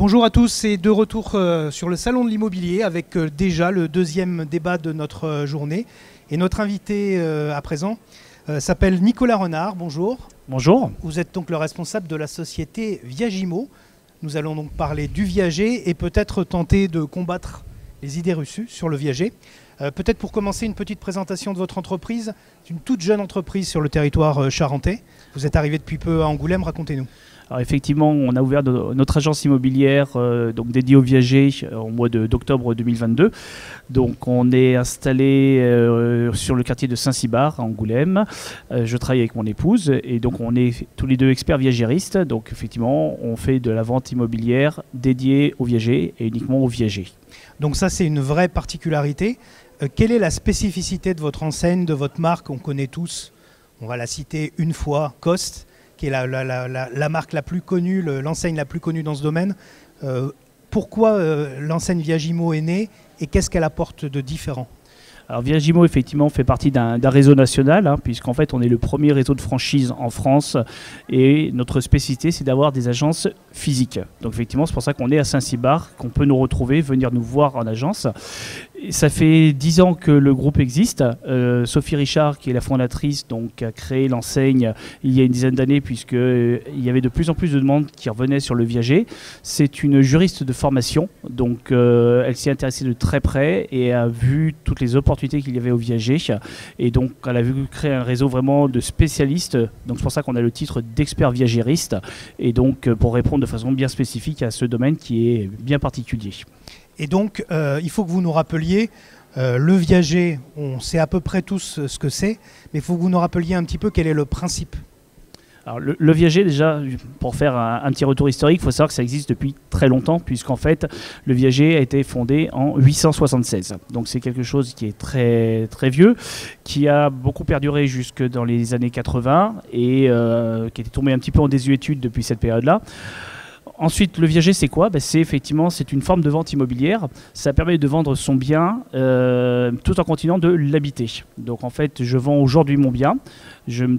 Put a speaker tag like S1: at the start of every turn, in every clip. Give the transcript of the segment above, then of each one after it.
S1: Bonjour à tous et de retour sur le Salon de l'Immobilier avec déjà le deuxième débat de notre journée. Et notre invité à présent s'appelle Nicolas Renard. Bonjour.
S2: Bonjour.
S1: Vous êtes donc le responsable de la société Viagimo. Nous allons donc parler du viager et peut-être tenter de combattre les idées reçues sur le viager. Peut-être pour commencer, une petite présentation de votre entreprise. C'est une toute jeune entreprise sur le territoire charentais. Vous êtes arrivé depuis peu à Angoulême, racontez-nous.
S2: Alors effectivement, on a ouvert notre agence immobilière donc dédiée aux viagers au mois d'octobre 2022. Donc on est installé sur le quartier de Saint-Cybard à Angoulême. Je travaille avec mon épouse et donc on est tous les deux experts viagéristes. Donc effectivement, on fait de la vente immobilière dédiée aux viagers et uniquement aux viagers.
S1: Donc ça, c'est une vraie particularité. Quelle est la spécificité de votre enseigne, de votre marque? On connaît tous, on va la citer une fois, Cost, qui est la marque la plus connue, l'enseigne la plus connue dans ce domaine. Pourquoi l'enseigne Viagimo est née et qu'est-ce qu'elle apporte de différent?
S2: Alors Viagimo effectivement fait partie d'un réseau national, puisqu'en fait on est le premier réseau de franchise en France et notre spécificité c'est d'avoir des agences physiques. Donc effectivement c'est pour ça qu'on est à Saint-Cybard, qu'on peut nous retrouver, venir nous voir en agence. Et ça fait 10 ans que le groupe existe. Sophie Richard, qui est la fondatrice, donc, a créé l'enseigne il y a une dizaine d'années, puisqu'il y avait de plus en plus de demandes qui revenaient sur le viager. C'est une juriste de formation, donc elle s'y est intéressée de très près et a vu toutes les opportunités qu'il y avait au viager. Et donc elle a vu créer un réseau vraiment de spécialistes. Donc c'est pour ça qu'on a le titre d'expert viagériste. Et donc pour répondre de façon bien spécifique à ce domaine qui est bien particulier.
S1: Et donc, il faut que vous nous rappeliez, le viager, on sait à peu près tous ce que c'est, mais il faut que vous nous rappeliez un petit peu quel est le principe.
S2: Alors, le viager, déjà, pour faire un petit retour historique, il faut savoir que ça existe depuis très longtemps, puisqu'en fait, le viager a été fondé en 876. Donc c'est quelque chose qui est très, très vieux, qui a beaucoup perduré jusque dans les années 80 et qui était tombé un petit peu en désuétude depuis cette période-là. Ensuite, le viager, c'est quoi? C'est une forme de vente immobilière. Ça permet de vendre son bien tout en continuant de l'habiter. Donc en fait, je vends aujourd'hui mon bien, je me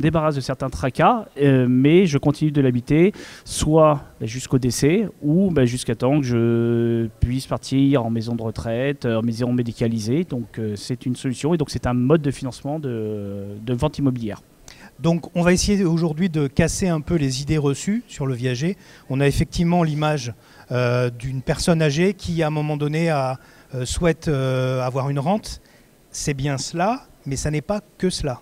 S2: débarrasse de certains tracas, mais je continue de l'habiter, soit jusqu'au décès, ou jusqu'à temps que je puisse partir en maison de retraite, en maison médicalisée. Donc c'est une solution et donc c'est un mode de financement de vente immobilière.
S1: Donc on va essayer aujourd'hui de casser un peu les idées reçues sur le viager. On a effectivement l'image d'une personne âgée qui à un moment donné souhaite avoir une rente. C'est bien cela, mais ça n'est pas que cela.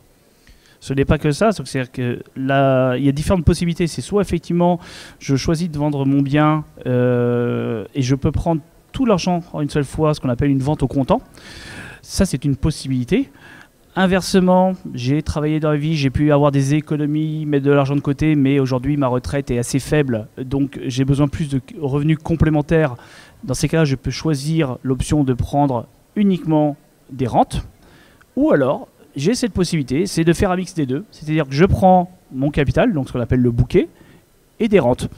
S2: Ce n'est pas que ça, c'est-à-dire que là, il y a différentes possibilités. C'est soit effectivement je choisis de vendre mon bien et je peux prendre tout l'argent en une seule fois, ce qu'on appelle une vente au comptant. Ça c'est une possibilité. Inversement, j'ai travaillé dans la vie, j'ai pu avoir des économies, mettre de l'argent de côté, mais aujourd'hui ma retraite est assez faible, donc j'ai besoin plus de revenus complémentaires. Dans ces cas-là, je peux choisir l'option de prendre uniquement des rentes, ou alors j'ai cette possibilité, c'est de faire un mix des deux, c'est-à-dire que je prends mon capital, donc ce qu'on appelle le bouquet, et des rentes.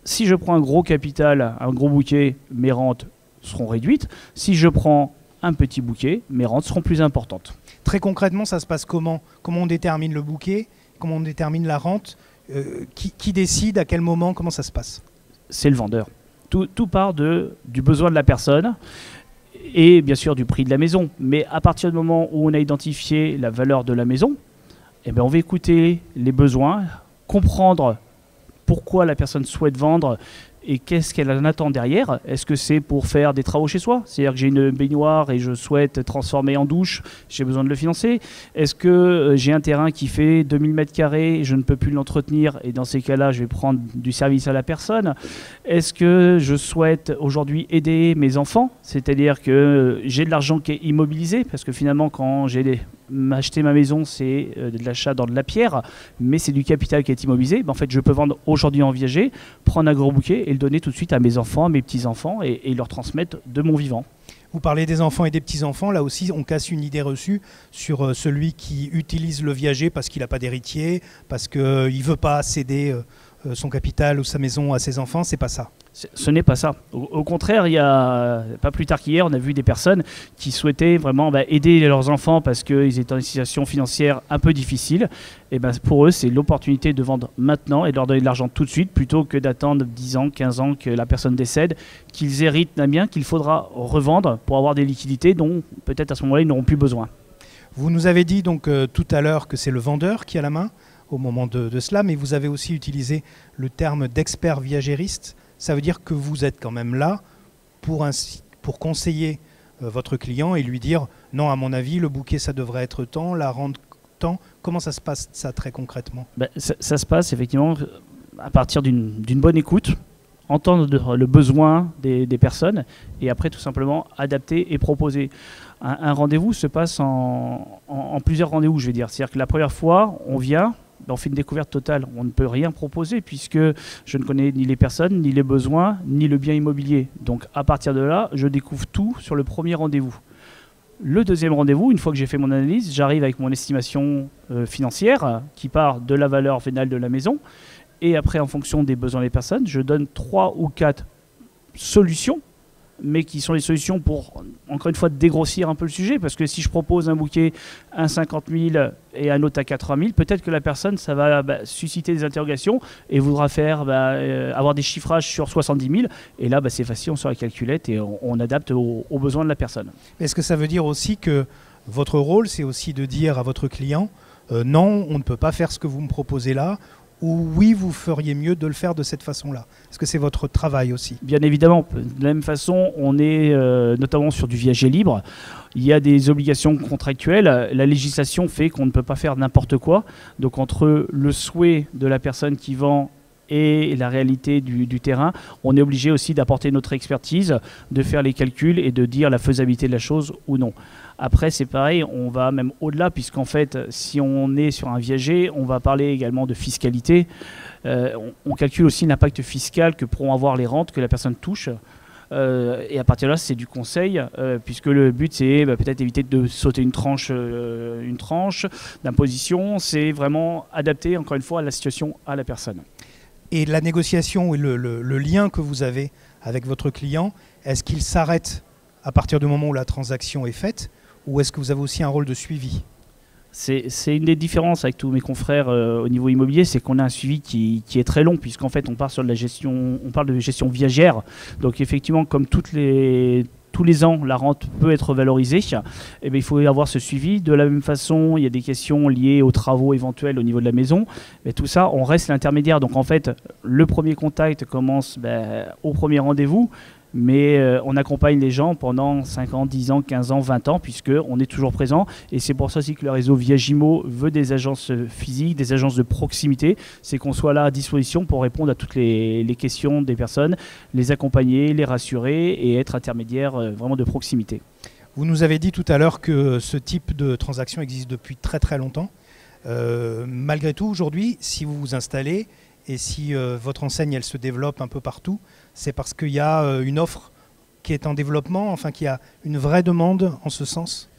S2: Si je prends un gros capital, un gros bouquet, mes rentes seront réduites. Si je prends un petit bouquet, mes rentes seront plus importantes.
S1: Très concrètement, ça se passe comment? Comment on détermine le bouquet? Comment on détermine la rente? Qui décide? À quel moment? Comment ça se passe?
S2: C'est le vendeur. Tout part du besoin de la personne et bien sûr du prix de la maison. Mais à partir du moment où on a identifié la valeur de la maison, on va écouter les besoins, comprendre pourquoi la personne souhaite vendre et qu'est-ce qu'elle en attend derrière. Est-ce que c'est pour faire des travaux chez soi? C'est-à-dire que j'ai une baignoire et je souhaite transformer en douche, j'ai besoin de le financer. Est-ce que j'ai un terrain qui fait 2000 m², je ne peux plus l'entretenir et dans ces cas-là, je vais prendre du service à la personne? Est-ce que je souhaite aujourd'hui aider mes enfants? C'est-à-dire que j'ai de l'argent qui est immobilisé parce que finalement, quand j'ai acheté ma maison, c'est de l'achat dans de la pierre, mais c'est du capital qui est immobilisé. En fait, je peux vendre aujourd'hui en viager, prendre un gros bouquet et le donner tout de suite à mes enfants, à mes petits-enfants et leur transmettre de mon vivant.
S1: Vous parlez des enfants et des petits-enfants. Là aussi, on casse une idée reçue sur celui qui utilise le viager parce qu'il n'a pas d'héritier, parce qu'il ne veut pas céder son capital ou sa maison à ses enfants. C'est pas ça.
S2: Ce n'est pas ça. Au contraire, il y a pas plus tard qu'hier, on a vu des personnes qui souhaitaient vraiment aider leurs enfants parce qu'ils étaient dans une situation financière un peu difficile. Et pour eux, c'est l'opportunité de vendre maintenant et de leur donner de l'argent tout de suite plutôt que d'attendre 10 ans, 15 ans que la personne décède, qu'ils héritent d'un bien qu'il faudra revendre pour avoir des liquidités dont peut-être à ce moment-là ils n'auront plus besoin.
S1: Vous nous avez dit donc tout à l'heure que c'est le vendeur qui a la main au moment de cela, mais vous avez aussi utilisé le terme d'expert viagériste. Ça veut dire que vous êtes quand même là pour conseiller votre client et lui dire non, à mon avis, le bouquet, ça devrait être tant, la rente tant. Comment ça se passe, ça, très concrètement ?
S2: Ça se passe effectivement à partir d'une bonne écoute, entendre le besoin des personnes et après tout simplement adapter et proposer. Un rendez-vous se passe en plusieurs rendez-vous, je vais dire. C'est-à-dire que la première fois, on vient, on fait une découverte totale. On ne peut rien proposer puisque je ne connais ni les personnes, ni les besoins, ni le bien immobilier. Donc à partir de là, je découvre tout sur le premier rendez-vous. Le deuxième rendez-vous, une fois que j'ai fait mon analyse, j'arrive avec mon estimation financière qui part de la valeur vénale de la maison. Et après, en fonction des besoins des personnes, je donne 3 ou 4 solutions, mais qui sont des solutions pour, encore une fois, dégrossir un peu le sujet. Parce que si je propose un bouquet à 50 000 et un autre à 80 000, peut-être que la personne, ça va susciter des interrogations et voudra faire avoir des chiffrages sur 70 000. Et là, c'est facile, on sort la calculette et on adapte aux besoins de la personne.
S1: Est-ce que ça veut dire aussi que votre rôle, c'est aussi de dire à votre client non, on ne peut pas faire ce que vous me proposez là, ou oui, vous feriez mieux de le faire de cette façon-là? Est-ce que c'est votre travail aussi?
S2: Bien évidemment. De la même façon, on est notamment sur du viager libre. Il y a des obligations contractuelles. La législation fait qu'on ne peut pas faire n'importe quoi. Donc entre le souhait de la personne qui vend et la réalité du terrain, on est obligé aussi d'apporter notre expertise, de faire les calculs et de dire la faisabilité de la chose ou non. Après, c'est pareil, on va même au-delà, puisqu'en fait, si on est sur un viager, on va parler également de fiscalité. On calcule aussi l'impact fiscal que pourront avoir les rentes que la personne touche. Et à partir de là, c'est du conseil, puisque le but, c'est peut-être éviter de sauter une tranche d'imposition. C'est vraiment adapter, encore une fois, la situation à la personne.
S1: Et la négociation et le lien que vous avez avec votre client, est-ce qu'il s'arrête à partir du moment où la transaction est faite, ou est-ce que vous avez aussi un rôle de suivi?
S2: C'est une des différences avec tous mes confrères au niveau immobilier, c'est qu'on a un suivi qui est très long, puisqu'en fait on part sur de la gestion, on parle de gestion viagère. Donc effectivement, comme tous les ans, la rente peut être valorisée, et il faut avoir ce suivi. De la même façon, il y a des questions liées aux travaux éventuels au niveau de la maison. Mais tout ça, on reste l'intermédiaire. Donc en fait, le premier contact commence au premier rendez-vous. Mais on accompagne les gens pendant 5 ans, 10 ans, 15 ans, 20 ans, puisqu'on est toujours présent. Et c'est pour ça aussi que le réseau Viagimo veut des agences physiques, des agences de proximité. C'est qu'on soit là à disposition pour répondre à toutes les questions des personnes, les accompagner, les rassurer et être intermédiaire vraiment de proximité.
S1: Vous nous avez dit tout à l'heure que ce type de transaction existe depuis très très longtemps. Malgré tout, aujourd'hui, si vous vous installez et si votre enseigne elle se développe un peu partout, c'est parce qu'il y a une offre qui est en développement, enfin qu'il y a une vraie demande en ce sens?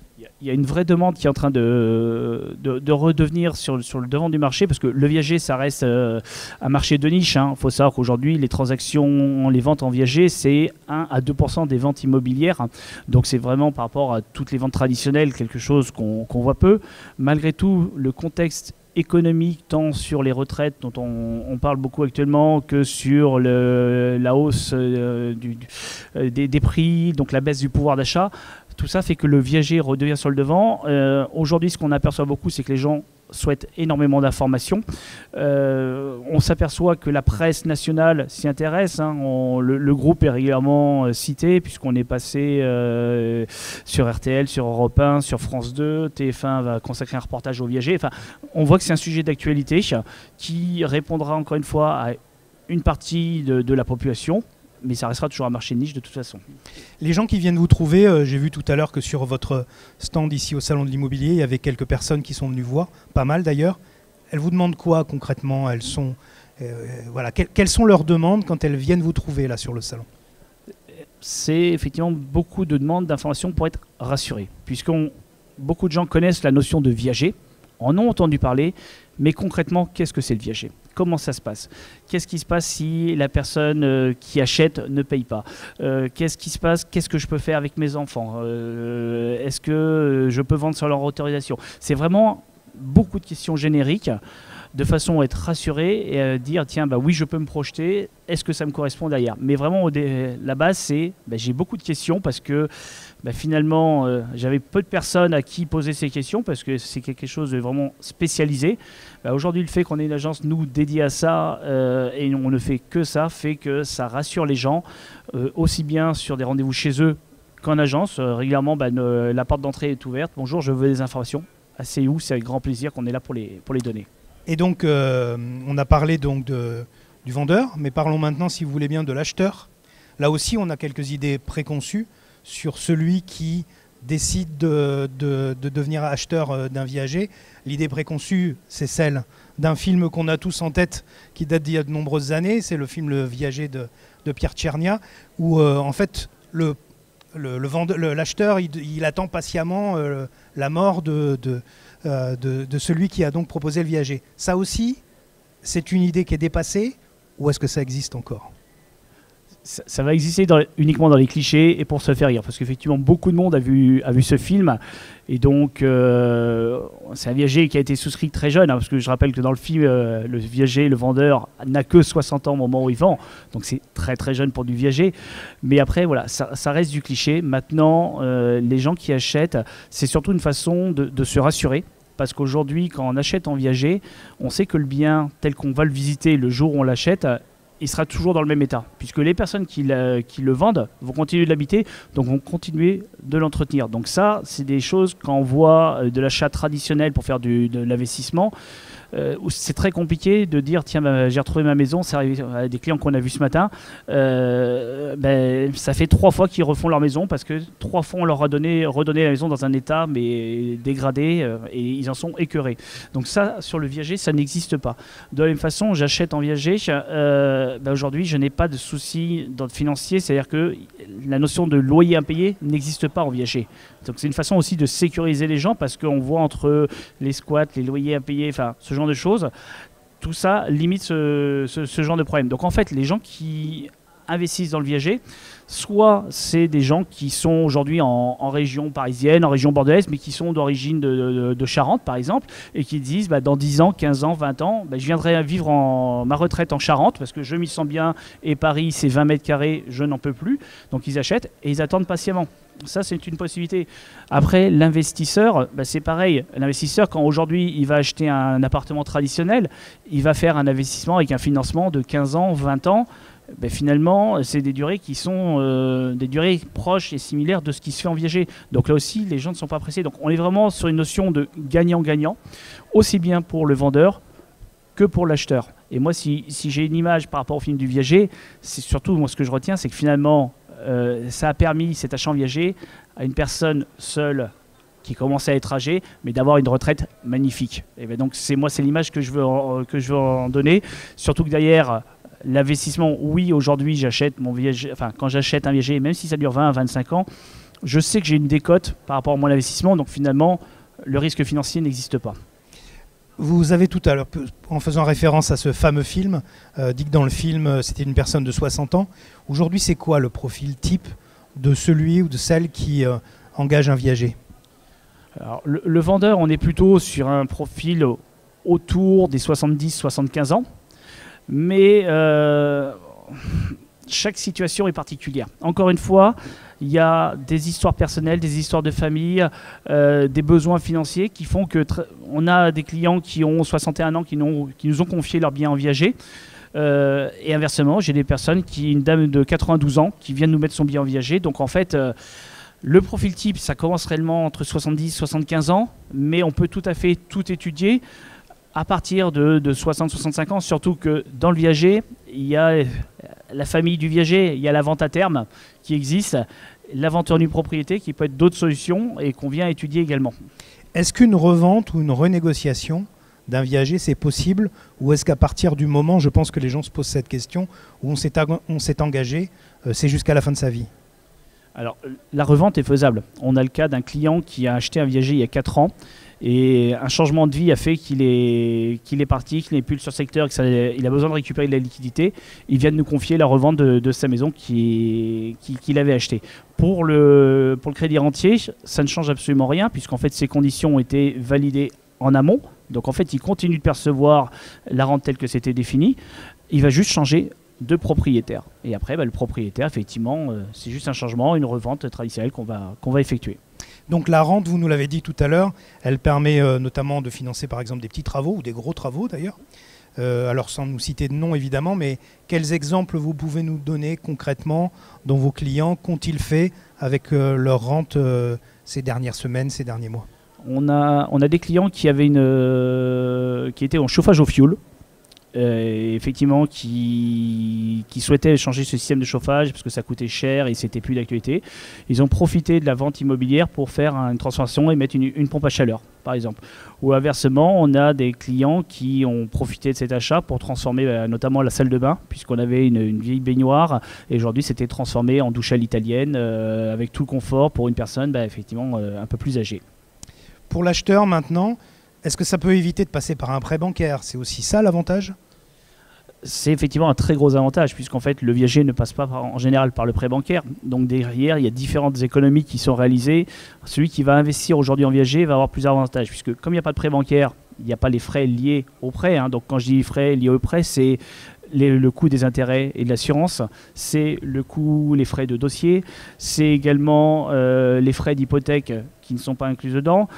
S2: Il y a une vraie demande qui est en train de redevenir sur le devant du marché, parce que le viager, ça reste un marché de niche. Il faut savoir qu'aujourd'hui, les transactions, les ventes en viager, c'est 1 à 2% des ventes immobilières. Donc c'est vraiment par rapport à toutes les ventes traditionnelles, quelque chose qu'on voit peu. Malgré tout, le contexte économique, tant sur les retraites dont on parle beaucoup actuellement, que sur la hausse des prix, donc la baisse du pouvoir d'achat. Tout ça fait que le viager redevient sur le devant. Aujourd'hui, ce qu'on aperçoit beaucoup, c'est que les gens souhaitent énormément d'informations. On s'aperçoit que la presse nationale s'y intéresse. Le groupe est régulièrement cité, puisqu'on est passé sur RTL, sur Europe 1, sur France 2. TF1 va consacrer un reportage au viager. Enfin, on voit que c'est un sujet d'actualité qui répondra encore une fois à une partie de la population. Mais ça restera toujours un marché de niche de toute façon.
S1: Les gens qui viennent vous trouver, j'ai vu tout à l'heure que sur votre stand ici au Salon de l'Immobilier, il y avait quelques personnes qui sont venues voir, pas mal d'ailleurs. Elles vous demandent quoi concrètement? Elles sont, quelles sont leurs demandes quand elles viennent vous trouver là sur le salon?
S2: C'est effectivement beaucoup de demandes d'informations pour être rassurés. Beaucoup de gens connaissent la notion de viager, en ont entendu parler, mais concrètement, qu'est-ce que c'est le viager? comment ça se passe? Qu'est-ce qui se passe si la personne qui achète ne paye pas? Qu'est-ce qui se passe? Qu'est-ce que je peux faire avec mes enfants? Est-ce que je peux vendre sur leur autorisation? C'est vraiment beaucoup de questions génériques, de façon à être rassuré et à dire tiens, bah oui, je peux me projeter, est-ce que ça me correspond derrière? Mais vraiment, la base, c'est j'ai beaucoup de questions parce que finalement, j'avais peu de personnes à qui poser ces questions parce que c'est quelque chose de vraiment spécialisé. Aujourd'hui, le fait qu'on ait une agence, nous, dédiée à ça et on ne fait que ça, fait que ça rassure les gens, aussi bien sur des rendez-vous chez eux qu'en agence. Régulièrement, la porte d'entrée est ouverte. Bonjour, je veux des informations. C'est avec grand plaisir qu'on est là pour les donner.
S1: Et donc, on a parlé donc du vendeur, mais parlons maintenant, si vous voulez bien, de l'acheteur. Là aussi, on a quelques idées préconçues sur celui qui décide de devenir acheteur d'un viager. L'idée préconçue, c'est celle d'un film qu'on a tous en tête, qui date d'il y a de nombreuses années. C'est le film Le Viager de Pierre Tchernia, où en fait, l'acheteur, il attend patiemment la mort de celui qui a donc proposé le viager. Ça aussi, c'est une idée qui est dépassée, ou est-ce que ça existe encore ?
S2: Ça va exister uniquement dans les clichés et pour se faire rire, parce qu'effectivement beaucoup de monde a vu ce film, et donc c'est un viager qui a été souscrit très jeune, parce que je rappelle que dans le film, le viager, le vendeur n'a que 60 ans au moment où il vend, donc c'est très très jeune pour du viager, mais après voilà, ça reste du cliché. Maintenant, les gens qui achètent, c'est surtout une façon de se rassurer. Parce qu'aujourd'hui, quand on achète en viager, on sait que le bien tel qu'on va le visiter le jour où on l'achète, il sera toujours dans le même état. Puisque les personnes qui le vendent vont continuer de l'habiter, donc vont continuer de l'entretenir. Donc ça, c'est des choses, quand on voit de l'achat traditionnel pour faire de l'investissement, c'est très compliqué de dire tiens, j'ai retrouvé ma maison. C'est arrivé à des clients qu'on a vus ce matin, ça fait 3 fois qu'ils refont leur maison parce que 3 fois on leur a redonné la maison dans un état mais dégradé, et ils en sont écœurés. Donc ça, sur le viager, ça n'existe pas. De la même façon, j'achète en viager, aujourd'hui je n'ai pas de souci d'ordre financier, c'est-à-dire que la notion de loyer impayé n'existe pas en viager. Donc c'est une façon aussi de sécuriser les gens, parce qu'on voit entre les squats, les loyers impayés, enfin ce genre de choses, tout ça limite ce genre de problème. Donc en fait, les gens qui investissent dans le viager, soit c'est des gens qui sont aujourd'hui en région parisienne, en région bordelaise, mais qui sont d'origine de Charente par exemple, et qui disent dans 10 ans, 15 ans, 20 ans, je viendrai vivre ma retraite en Charente parce que je m'y sens bien et Paris c'est 20 mètres carrés, je n'en peux plus. Donc ils achètent et ils attendent patiemment. Ça, c'est une possibilité. Après, l'investisseur, c'est pareil. L'investisseur, quand aujourd'hui il va acheter un appartement traditionnel, il va faire un investissement avec un financement de 15 ans, 20 ans. Finalement, c'est des durées qui sont des durées proches et similaires de ce qui se fait en viager. Donc là aussi, les gens ne sont pas pressés. Donc on est vraiment sur une notion de gagnant-gagnant, aussi bien pour le vendeur que pour l'acheteur. Et moi, si j'ai une image par rapport au film du viager, c'est surtout, moi, ce que je retiens, c'est que finalement, ça a permis cet achat en viager à une personne seule qui commence à être âgée, mais d'avoir une retraite magnifique. Et donc c'est l'image que je veux en donner. Surtout que derrière l'investissement, oui, aujourd'hui j'achète mon viager, quand j'achète un viager, même si ça dure 20 à 25 ans, je sais que j'ai une décote par rapport à mon investissement, donc finalement le risque financier n'existe pas.
S1: Vous avez tout à l'heure, en faisant référence à ce fameux film, dit que dans le film, c'était une personne de 60 ans. Aujourd'hui, c'est quoi le profil type de celui ou de celle qui engage un viager ?
S2: Alors, le vendeur, on est plutôt sur un profil autour des 70-75 ans. Mais chaque situation est particulière. Encore une fois, il y a des histoires personnelles, des histoires de famille, des besoins financiers qui font que on a des clients qui ont 61 ans qui nous ont confié leur bien en viager. Et inversement, j'ai des personnes une dame de 92 ans qui vient de nous mettre son bien en viager. Donc en fait, le profil type, ça commence réellement entre 70 et 75 ans, mais on peut tout à fait tout étudier à partir de 60-65 ans, surtout que dans le viager, il y a la famille du viager, il y a la vente à terme qui existe, la vente en nue propriété qui peut être d'autres solutions et qu'on vient étudier également.
S1: Est-ce qu'une revente ou une renégociation d'un viager, c'est possible, ou est-ce qu'à partir du moment, je pense que les gens se posent cette question, où on s'est engagé, c'est jusqu'à la fin de sa vie ?
S2: Alors, la revente est faisable. On a le cas d'un client qui a acheté un viager il y a 4 ans Et un changement de vie a fait qu'il est parti, qu'il n'est plus sur le secteur, qu'il a besoin de récupérer de la liquidité. Il vient de nous confier la revente de sa maison qu'il avait achetée. Pour le crédit rentier, ça ne change absolument rien, puisqu'en fait, ces conditions ont été validées en amont. Donc en fait, il continue de percevoir la rente telle que c'était défini. Il va juste changer de propriétaire. Et après, le propriétaire, effectivement, c'est juste un changement, une revente traditionnelle qu'on va effectuer.
S1: Donc la rente, vous nous l'avez dit tout à l'heure, elle permet notamment de financer par exemple des petits travaux ou des gros travaux d'ailleurs. Alors sans nous citer de nom évidemment, mais quels exemples vous pouvez nous donner concrètement dont vos clients qu'ont-ils fait avec leur rente ces dernières semaines, ces derniers mois?
S2: On a des clients qui étaient en chauffage au fioul. Effectivement, qui souhaitaient changer ce système de chauffage parce que ça coûtait cher et c'était plus d'actualité. Ils ont profité de la vente immobilière pour faire une transformation et mettre une pompe à chaleur, par exemple. Ou inversement, on a des clients qui ont profité de cet achat pour transformer notamment la salle de bain, puisqu'on avait une vieille baignoire et aujourd'hui c'était transformé en douche à l'italienne avec tout le confort pour une personne effectivement un peu plus âgée.
S1: Pour l'acheteur maintenant, est-ce que ça peut éviter de passer par un prêt bancaire? C'est aussi ça l'avantage?
S2: C'est effectivement un très gros avantage, puisqu'en fait le viager ne passe pas en général par le prêt bancaire. Donc derrière, il y a différentes économies qui sont réalisées. Celui qui va investir aujourd'hui en viager va avoir plusieurs avantages, puisque comme il n'y a pas de prêt bancaire, il n'y a pas les frais liés au prêt. Donc quand je dis frais liés au prêt, c'est le coût des intérêts et de l'assurance, c'est le coût, les frais de dossier, c'est également les frais d'hypothèque qui ne sont pas inclus dedans.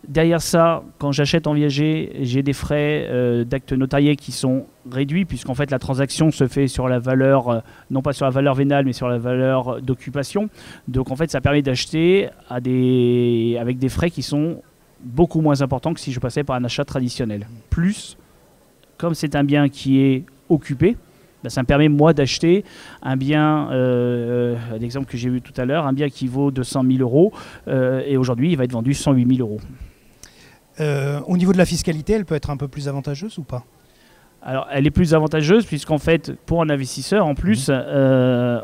S2: Derrière ça, quand j'achète en viager, j'ai des frais d'actes notariés qui sont réduits, puisqu'en fait la transaction se fait sur la valeur, non pas sur la valeur vénale, mais sur la valeur d'occupation. Donc en fait, ça permet d'acheter avec des frais qui sont beaucoup moins importants que si je passais par un achat traditionnel. Plus, comme c'est un bien qui est occupé, ça me permet moi d'acheter un bien, l'exemple que j'ai vu tout à l'heure, un bien qui vaut 200 000 euros et aujourd'hui il va être vendu 108 000 euros.
S1: Au niveau de la fiscalité, elle peut être un peu plus avantageuse ou pas?
S2: Alors, elle est plus avantageuse puisqu'en fait, pour un investisseur, en plus,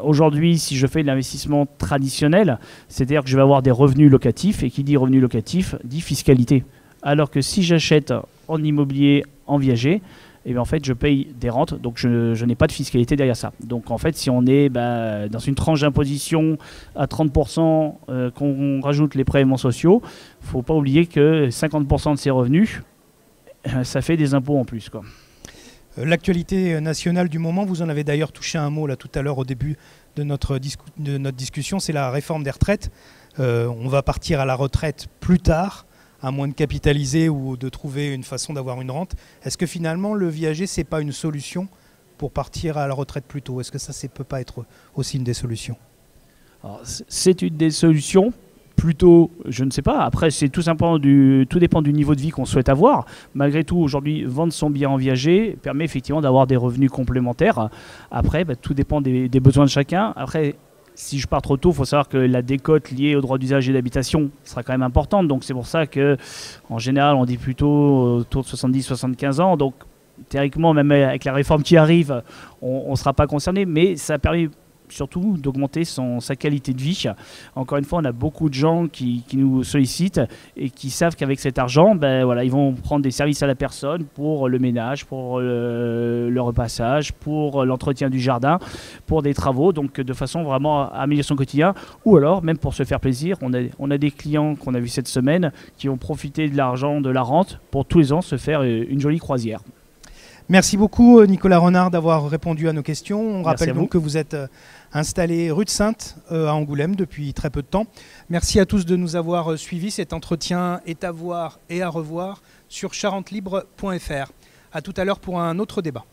S2: aujourd'hui, si je fais de l'investissement traditionnel, c'est-à-dire que je vais avoir des revenus locatifs, et qui dit revenus locatifs dit fiscalité. Alors que si j'achète en immobilier, en viager, et bien en fait, je paye des rentes, donc je n'ai pas de fiscalité derrière ça. Donc en fait, si on est dans une tranche d'imposition à 30%, qu'on rajoute les prélèvements sociaux, il ne faut pas oublier que 50% de ces revenus, ça fait des impôts en plus, quoi.
S1: L'actualité nationale du moment, vous en avez d'ailleurs touché un mot là tout à l'heure au début de notre discussion, c'est la réforme des retraites. On va partir à la retraite plus tard, à moins de capitaliser ou de trouver une façon d'avoir une rente. Est-ce que finalement le viager, ce n'est pas une solution pour partir à la retraite plus tôt? Est-ce que ça ne peut pas être aussi une des solutions?
S2: Alors, c'est une des solutions. Plutôt, je ne sais pas. Après, c'est tout simplement tout dépend du niveau de vie qu'on souhaite avoir. Malgré tout, aujourd'hui, vendre son bien en viager permet effectivement d'avoir des revenus complémentaires. Après, tout dépend des besoins de chacun. Après, si je pars trop tôt, il faut savoir que la décote liée au droit d'usage et d'habitation sera quand même importante. Donc c'est pour ça que, en général, on dit plutôt autour de 70-75 ans. Donc théoriquement, même avec la réforme qui arrive, on ne sera pas concerné. Mais ça permet surtout d'augmenter sa qualité de vie. Encore une fois, on a beaucoup de gens qui nous sollicitent et qui savent qu'avec cet argent, ils vont prendre des services à la personne pour le ménage, pour le repassage, pour l'entretien du jardin, pour des travaux, donc de façon vraiment à améliorer son quotidien, ou alors même pour se faire plaisir. On a des clients qu'on a vus cette semaine qui ont profité de l'argent de la rente pour tous les ans se faire une jolie croisière.
S1: Merci beaucoup Nicolas Renard d'avoir répondu à nos questions. On rappelle donc que vous êtes installé rue de Saintes à Angoulême depuis très peu de temps. Merci à tous de nous avoir suivis. Cet entretien est à voir et à revoir sur charentelibre.fr. À tout à l'heure pour un autre débat.